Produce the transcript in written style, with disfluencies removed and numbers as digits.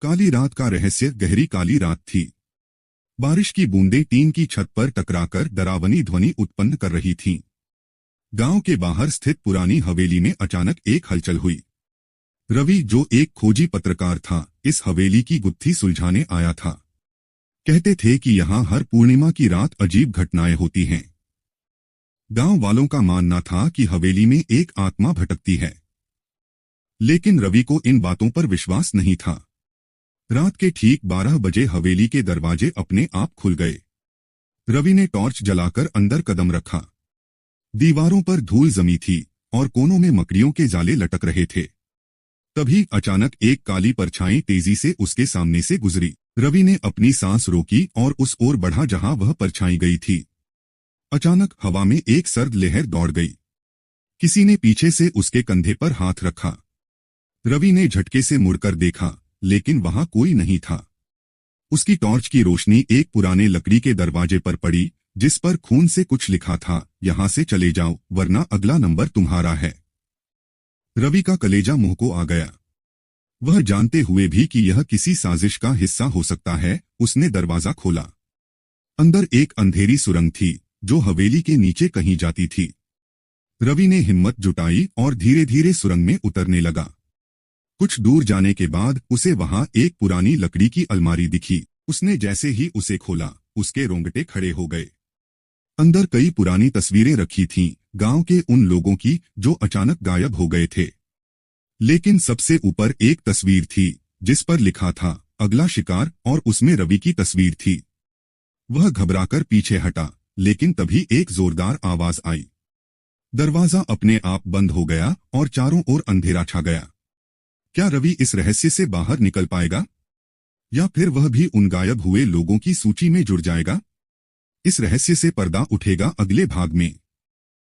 काली रात का रहस्य। गहरी काली रात थी। बारिश की बूंदें टीन की छत पर टकराकर डरावनी ध्वनि उत्पन्न कर रही थीं। गांव के बाहर स्थित पुरानी हवेली में अचानक एक हलचल हुई। रवि, जो एक खोजी पत्रकार था, इस हवेली की गुत्थी सुलझाने आया था। कहते थे कि यहाँ हर पूर्णिमा की रात अजीब घटनाएं होती हैं। गांव वालों का मानना था कि हवेली में एक आत्मा भटकती है, लेकिन रवि को इन बातों पर विश्वास नहीं था। रात के ठीक 12 बजे हवेली के दरवाजे अपने आप खुल गए। रवि ने टॉर्च जलाकर अंदर कदम रखा। दीवारों पर धूल जमी थी और कोनों में मकड़ियों के जाले लटक रहे थे। तभी अचानक एक काली परछाई तेजी से उसके सामने से गुजरी। रवि ने अपनी सांस रोकी और उस ओर बढ़ा जहां वह परछाई गई थी। अचानक हवा में एक सर्द लहर दौड़ गई। किसी ने पीछे से उसके कंधे पर हाथ रखा। रवि ने झटके से मुड़कर देखा, लेकिन वहां कोई नहीं था। उसकी टॉर्च की रोशनी एक पुराने लकड़ी के दरवाजे पर पड़ी, जिस पर खून से कुछ लिखा था, यहां से चले जाओ वरना अगला नंबर तुम्हारा है। रवि का कलेजा मुंह को आ गया। वह जानते हुए भी कि यह किसी साजिश का हिस्सा हो सकता है, उसने दरवाजा खोला। अंदर एक अंधेरी सुरंग थी, जो हवेली के नीचे कहीं जाती थी। रवि ने हिम्मत जुटाई और धीरे धीरे सुरंग में उतरने लगा। कुछ दूर जाने के बाद उसे वहां एक पुरानी लकड़ी की अलमारी दिखी। उसने जैसे ही उसे खोला, उसके रोंगटे खड़े हो गए। अंदर कई पुरानी तस्वीरें रखी थीं, गांव के उन लोगों की जो अचानक गायब हो गए थे। लेकिन सबसे ऊपर एक तस्वीर थी, जिस पर लिखा था अगला शिकार, और उसमें रवि की तस्वीर थी। वह घबराकर पीछे हटा, लेकिन तभी एक जोरदार आवाज आई। दरवाजा अपने आप बंद हो गया और चारों ओर अंधेरा छा गया। क्या रवि इस रहस्य से बाहर निकल पाएगा, या फिर वह भी उन गायब हुए लोगों की सूची में जुड़ जाएगा? इस रहस्य से पर्दा उठेगा अगले भाग में।